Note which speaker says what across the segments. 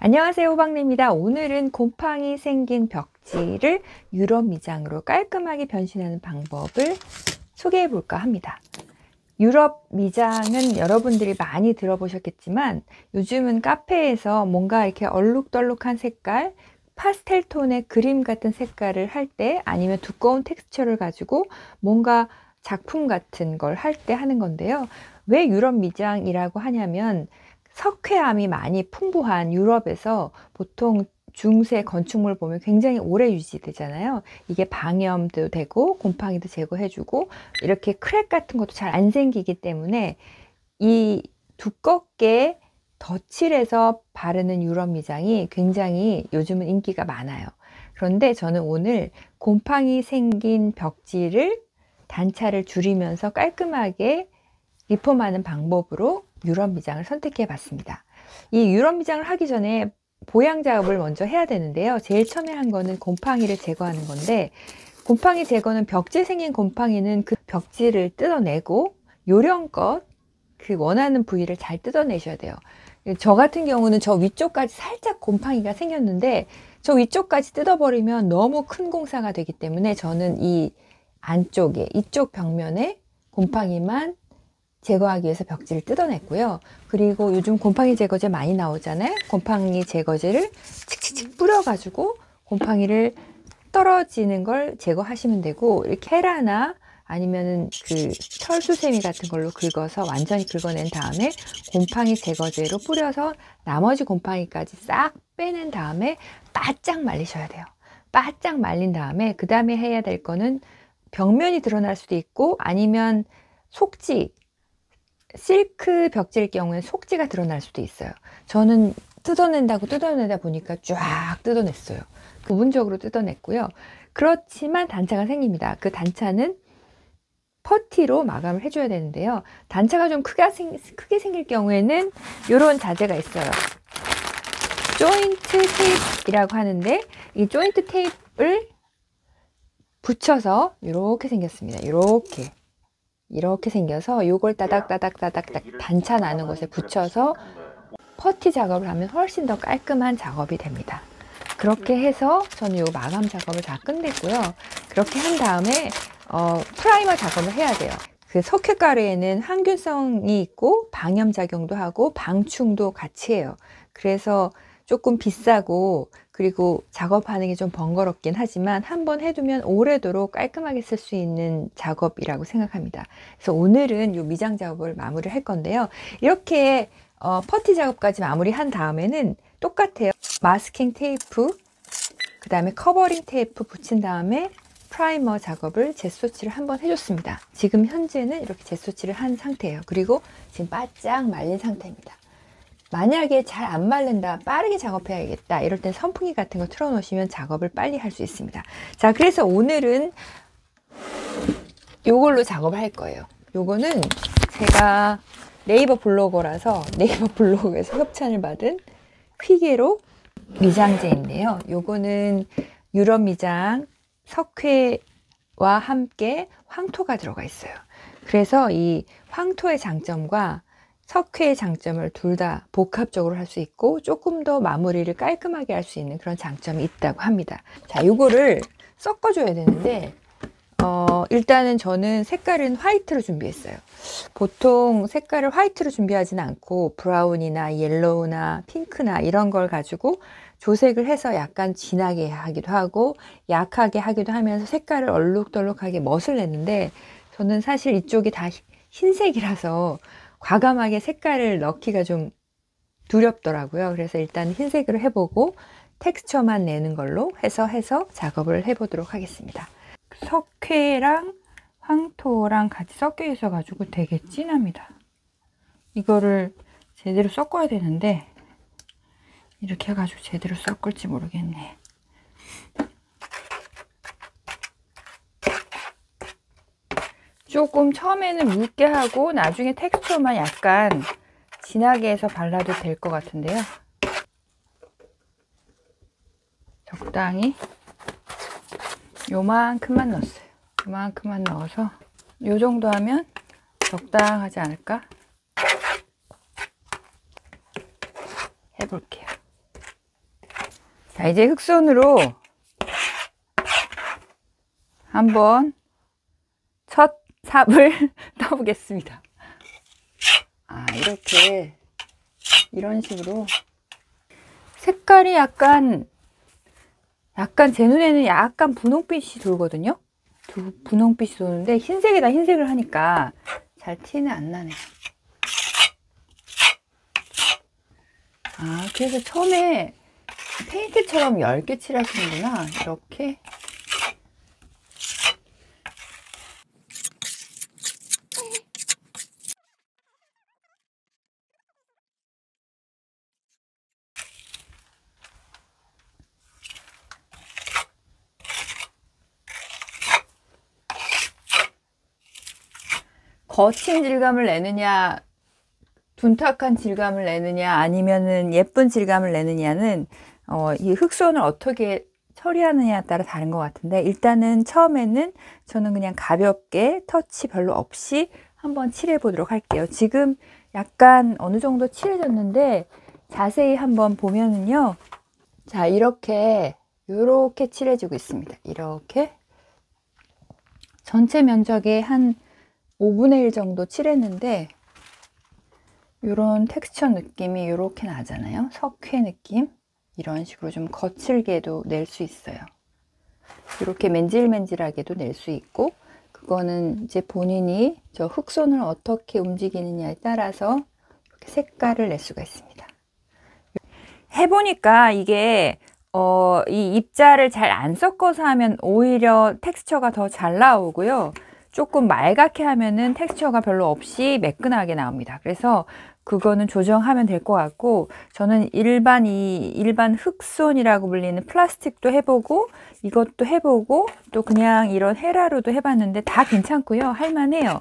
Speaker 1: 안녕하세요, 호박님입니다. 오늘은 곰팡이 생긴 벽지를 유럽 미장으로 깔끔하게 변신하는 방법을 소개해 볼까 합니다. 유럽 미장은 여러분들이 많이 들어보셨겠지만 요즘은 카페에서 뭔가 이렇게 얼룩덜룩한 색깔, 파스텔 톤의 그림 같은 색깔을 할 때, 아니면 두꺼운 텍스처를 가지고 뭔가 작품 같은 걸 할 때 하는 건데요. 왜 유럽 미장이라고 하냐면 석회암이 많이 풍부한 유럽에서 보통 중세 건축물 보면 굉장히 오래 유지되잖아요. 이게 방염도 되고 곰팡이도 제거해주고 이렇게 크랙 같은 것도 잘 안 생기기 때문에 이 두껍게 덧칠해서 바르는 유럽 미장이 굉장히 요즘은 인기가 많아요. 그런데 저는 오늘 곰팡이 생긴 벽지를 단차를 줄이면서 깔끔하게 리폼하는 방법으로 유럽 미장을 선택해 봤습니다. 이 유럽 미장을 하기 전에 보양 작업을 먼저 해야 되는데요. 제일 처음에 한 거는 곰팡이를 제거하는 건데, 곰팡이 제거는 벽지에 생긴 곰팡이는 그 벽지를 뜯어내고 요령껏 그 원하는 부위를 잘 뜯어내셔야 돼요. 저 같은 경우는 저 위쪽까지 살짝 곰팡이가 생겼는데 저 위쪽까지 뜯어버리면 너무 큰 공사가 되기 때문에 저는 이 안쪽에, 이쪽 벽면에 곰팡이만 제거하기 위해서 벽지를 뜯어냈고요. 그리고 요즘 곰팡이 제거제 많이 나오잖아요. 곰팡이 제거제를 칙칙칙 뿌려가지고 곰팡이를 떨어지는 걸 제거하시면 되고, 이렇게 헤라나 아니면은 그 철수세미 같은 걸로 긁어서 완전히 긁어낸 다음에 곰팡이 제거제로 뿌려서 나머지 곰팡이까지 싹 빼낸 다음에 바짝 말리셔야 돼요. 바짝 말린 다음에 그 다음에 해야 될 거는 벽면이 드러날 수도 있고, 아니면 속지, 실크 벽지일 경우에 속지가 드러날 수도 있어요. 저는 뜯어내다 보니까 쫙 뜯어냈어요. 부분적으로 뜯어냈고요. 그렇지만 단차가 생깁니다. 그 단차는 퍼티로 마감을 해줘야 되는데요. 단차가 좀 크게 생길 경우에는 이런 자재가 있어요. 조인트 테이프이라고 하는데, 이 조인트 테이프를 붙여서 이렇게 생겼습니다. 이렇게 생겨서 요걸 따닥따닥 단차 나는 곳에 붙여서 퍼티 작업을 하면 훨씬 더 깔끔한 작업이 됩니다. 그렇게 해서 저는 요 마감 작업을 다 끝냈고요. 그렇게 한 다음에 프라이머 작업을 해야 돼요. 그 석회가루에는 항균성이 있고 방염 작용도 하고 방충도 같이 해요. 그래서 조금 비싸고, 그리고 작업하는 게 좀 번거롭긴 하지만 한번 해두면 오래도록 깔끔하게 쓸 수 있는 작업이라고 생각합니다. 그래서 오늘은 이 미장 작업을 마무리를 할 건데요. 이렇게 퍼티 작업까지 마무리한 다음에는 똑같아요. 마스킹 테이프, 그 다음에 커버링 테이프 붙인 다음에 프라이머 작업을 젯소칠을 한번 해줬습니다. 지금 현재는 이렇게 젯소칠을 한 상태예요. 그리고 지금 바짝 말린 상태입니다. 만약에 잘 안 마른다, 빠르게 작업해야겠다, 이럴 땐 선풍기 같은 거 틀어 놓으시면 작업을 빨리 할 수 있습니다. 자, 그래서 오늘은 요걸로 작업을 할 거예요. 요거는 제가 네이버 블로거라서 네이버 블로그에서 협찬을 받은 휘게로 미장제인데요. 요거는 유럽 미장 석회와 함께 황토가 들어가 있어요. 그래서 이 황토의 장점과 석회의 장점을 둘 다 복합적으로 할 수 있고 조금 더 마무리를 깔끔하게 할 수 있는 그런 장점이 있다고 합니다. 자, 요거를 섞어줘야 되는데 일단은 저는 색깔은 화이트로 준비했어요. 보통 색깔을 화이트로 준비하지는 않고 브라운이나 옐로우나 핑크나 이런 걸 가지고 조색을 해서 약간 진하게 하기도 하고 약하게 하기도 하면서 색깔을 얼룩덜룩하게 멋을 냈는데, 저는 사실 이쪽이 다 흰색이라서 과감하게 색깔을 넣기가 좀 두렵더라고요. 그래서 일단 흰색으로 해보고 텍스처만 내는 걸로 해서 작업을 해보도록 하겠습니다. 석회랑 황토랑 같이 섞여 있어 가지고 되게 진합니다. 이거를 제대로 섞어야 되는데 이렇게 해가지고 제대로 섞을지 모르겠네. 조금 처음에는 묽게 하고 나중에 텍스처만 약간 진하게 해서 발라도 될 것 같은데요. 적당히 요만큼만 넣었어요. 요만큼만 넣어서 요 정도 하면 적당하지 않을까 해볼게요. 자, 이제 흑손으로 한번 첫 삽을 떠보겠습니다. 이렇게 이런 식으로 색깔이 약간 제 눈에는 약간 분홍빛이 돌거든요. 분홍빛이 도는데 흰색에다 흰색을 하니까 잘 티는 안 나네요. 그래서 처음에 페인트처럼 얇게 칠하시는구나. 이렇게. 거친 질감을 내느냐, 둔탁한 질감을 내느냐, 아니면은 예쁜 질감을 내느냐는 이 흑손을 어떻게 처리하느냐에 따라 다른 것 같은데, 일단은 처음에는 저는 그냥 가볍게 터치 별로 없이 한번 칠해 보도록 할게요. 지금 약간 어느 정도 칠해졌는데 자세히 한번 보면은요, 자, 이렇게 칠해주고 있습니다. 이렇게 전체 면적의 한 5분의 1 정도 칠했는데, 이런 텍스처 느낌이 이렇게 나잖아요. 석회 느낌. 이런 식으로 좀 거칠게도 낼 수 있어요. 이렇게 맨질맨질하게도 낼 수 있고, 그거는 이제 본인이 저 흑손을 어떻게 움직이느냐에 따라서 이렇게 색깔을 낼 수가 있습니다. 해보니까 이게 이 입자를 잘 안 섞어서 하면 오히려 텍스처가 더 잘 나오고요. 조금 맑게 하면은 텍스처가 별로 없이 매끈하게 나옵니다. 그래서 그거는 조정하면 될 것 같고, 저는 일반 흑손이라고 불리는 플라스틱도 해보고, 이것도 해보고, 또 그냥 이런 헤라로도 해봤는데 다 괜찮고요. 할만해요.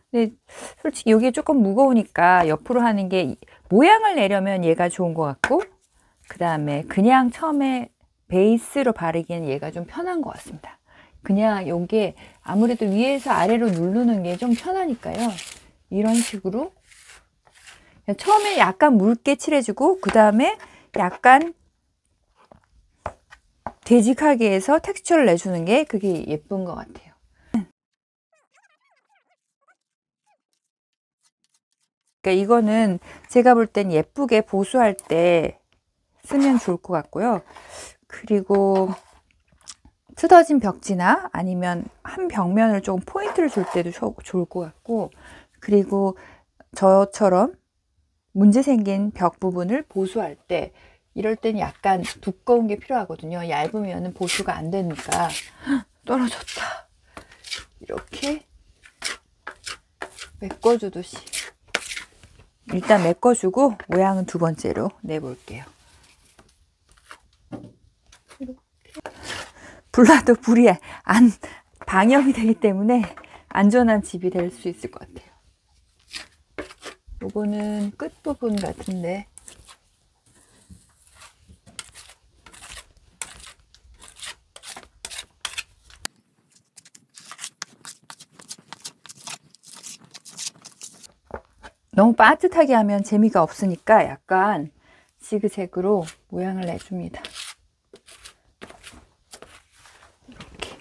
Speaker 1: 근데 솔직히 이게 조금 무거우니까 옆으로 하는 게, 모양을 내려면 얘가 좋은 것 같고, 그 다음에 그냥 처음에 베이스로 바르기엔 얘가 좀 편한 것 같습니다. 그냥 요게 아무래도 위에서 아래로 누르는 게 좀 편하니까요. 이런 식으로 처음에 약간 묽게 칠해주고, 그 다음에 약간 되직하게 해서 텍스처를 내주는 게 그게 예쁜 것 같아요. 그러니까 이거는 제가 볼 땐 예쁘게 보수할 때 쓰면 좋을 것 같고요. 그리고 뜯어진 벽지나 아니면 한 벽면을 조금 포인트를 줄 때도 좋을 것 같고, 그리고 저처럼 문제 생긴 벽 부분을 보수할 때, 이럴 때는 약간 두꺼운 게 필요하거든요. 얇으면 보수가 안 되니까. 떨어졌다. 이렇게 메꿔주듯이 일단 메꿔주고 모양은 두 번째로 내볼게요. 불나도 불이 안 방염이 되기 때문에 안전한 집이 될 수 있을 것 같아요. 요거는 끝부분 같은데, 너무 빠듯하게 하면 재미가 없으니까 약간 지그재그로 모양을 내줍니다. 이렇게.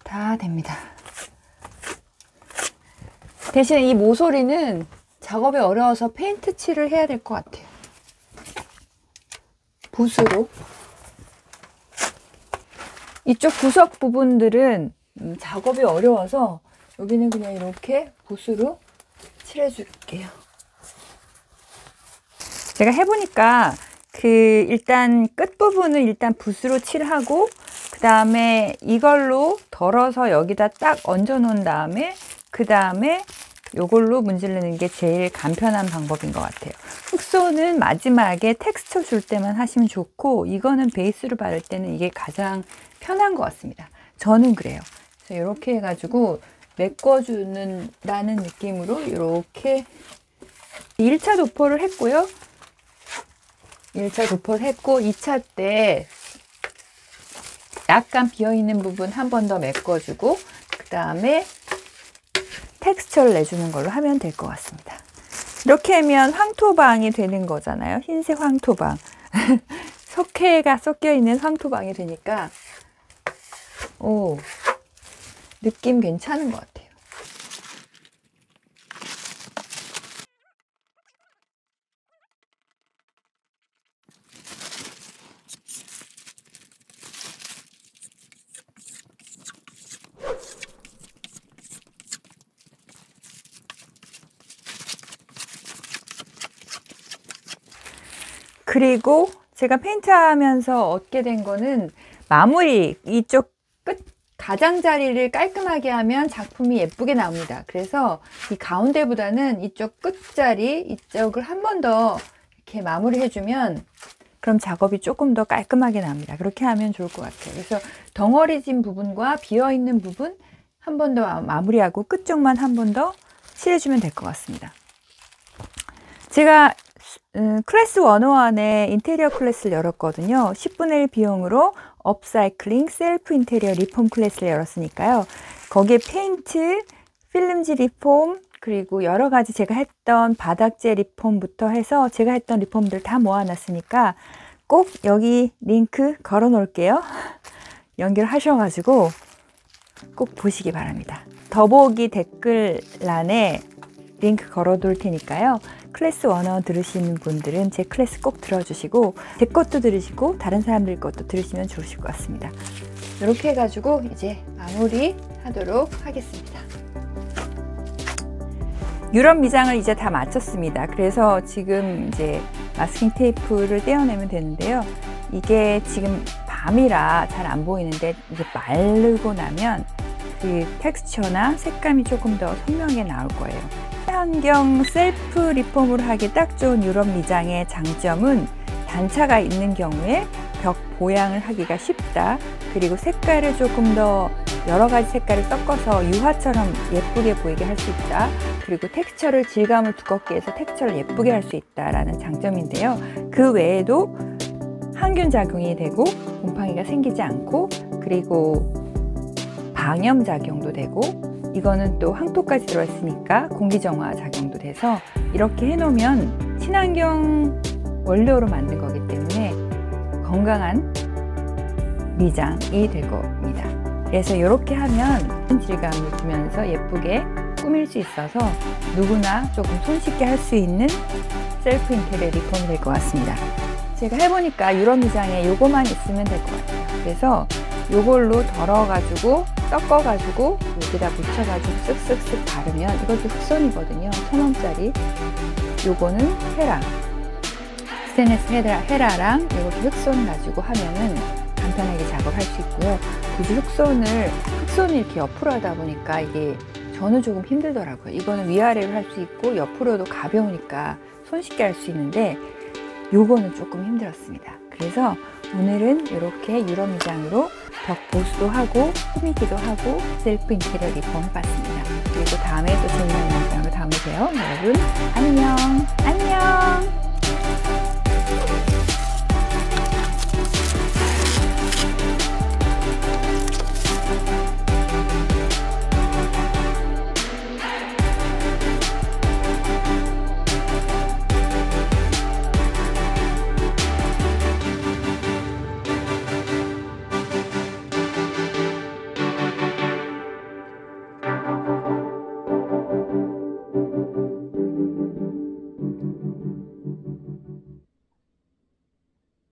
Speaker 1: 다 됩니다. 대신에 이 모서리는 작업이 어려워서 페인트 칠을 해야 될 것 같아요. 붓으로. 이쪽 구석 부분들은 작업이 어려워서 여기는 그냥 이렇게 붓으로 칠해 줄게요. 제가 해보니까 일단 끝부분을 일단 붓으로 칠하고, 그 다음에 이걸로 덜어서 여기다 딱 얹어 놓은 다음에, 그 다음에 요걸로 문지르는 게 제일 간편한 방법인 것 같아요. 흑손은 마지막에 텍스처 줄 때만 하시면 좋고, 이거는 베이스로 바를 때는 이게 가장 편한 것 같습니다. 저는 그래요. 그래서 이렇게 해가지고 메꿔주는다는 느낌으로 이렇게 1차 도포를 했고요. 1차 도포를 했고, 2차 때 약간 비어있는 부분 한 번 더 메꿔주고 그 다음에 텍스처를 내주는 걸로 하면 될 것 같습니다. 이렇게 하면 황토방이 되는 거잖아요. 흰색 황토방. 석회가 섞여 있는 황토방이 되니까 오, 느낌 괜찮은 것 같아요. 그리고 제가 페인트하면서 얻게 된 거는 마무리, 이쪽 끝 가장자리를 깔끔하게 하면 작품이 예쁘게 나옵니다. 그래서 이 가운데보다는 이쪽 끝자리, 이쪽을 한 번 더 이렇게 마무리 해주면 그럼 작업이 조금 더 깔끔하게 나옵니다. 그렇게 하면 좋을 것 같아요. 그래서 덩어리진 부분과 비어있는 부분 한 번 더 마무리하고 끝쪽만 한 번 더 칠해주면 될 것 같습니다. 제가 클래스 101에 인테리어 클래스를 열었거든요. 10분의 1 비용으로 업사이클링 셀프 인테리어 리폼 클래스를 열었으니까요. 거기에 페인트, 필름지 리폼, 그리고 여러 가지 제가 했던 바닥재 리폼부터 해서 제가 했던 리폼들 다 모아놨으니까 꼭 여기 링크 걸어 놓을게요. 연결하셔가지고 꼭 보시기 바랍니다. 더보기 댓글란에 링크 걸어 둘 테니까요. 클래스 101 들으시는 분들은 제 클래스 꼭 들어주시고 제 것도 들으시고 다른 사람들 것도 들으시면 좋으실 것 같습니다. 이렇게 해가지고 이제 마무리 하도록 하겠습니다. 유럽 미장을 이제 다 마쳤습니다. 그래서 지금 이제 마스킹 테이프를 떼어내면 되는데요. 이게 지금 밤이라 잘 안 보이는데 이제 마르고 나면 그 텍스처나 색감이 조금 더 선명하게 나올 거예요. 친환경 셀프 리폼을 하기 딱 좋은 유럽 미장의 장점은 단차가 있는 경우에 벽 보양을 하기가 쉽다. 그리고 색깔을 조금 더 여러 가지 색깔을 섞어서 유화처럼 예쁘게 보이게 할 수 있다. 그리고 텍스처를 질감을 두껍게 해서 텍스처를 예쁘게 할 수 있다라는 장점인데요. 그 외에도 항균 작용이 되고 곰팡이가 생기지 않고 그리고 방염 작용도 되고 이거는 또 황토까지 들어있으니까 공기정화 작용도 돼서 이렇게 해놓으면 친환경 원료로 만든 거기 때문에 건강한 미장이 될 겁니다. 그래서 이렇게 하면 질감을 주면서 예쁘게 꾸밀 수 있어서 누구나 조금 손쉽게 할 수 있는 셀프 인테리어 리폼이 될 것 같습니다. 제가 해보니까 유럽 미장에 요거만 있으면 될 것 같아요. 그래서 요걸로 덜어가지고 섞어가지고 여기다 묻혀가지고 쓱쓱쓱 바르면 이것도 흑손이거든요. 1000원짜리. 요거는 헤라, 스테인리스 헤라랑 이렇게 흑손 가지고 하면은 간편하게 작업할 수 있고요. 굳이 흑손을 이렇게 옆으로 하다 보니까 이게 저는 조금 힘들더라고요. 이거는 위아래로 할 수 있고 옆으로도 가벼우니까 손쉽게 할 수 있는데 요거는 조금 힘들었습니다. 그래서 오늘은 이렇게 유럽 미장으로 벽 보수도 하고 꾸미기도 하고 셀프 인테리어 리폼 해봤습니다. 그리고 다음에 또 재밌는 영상으로 다음에 봬요. 여러분 안녕.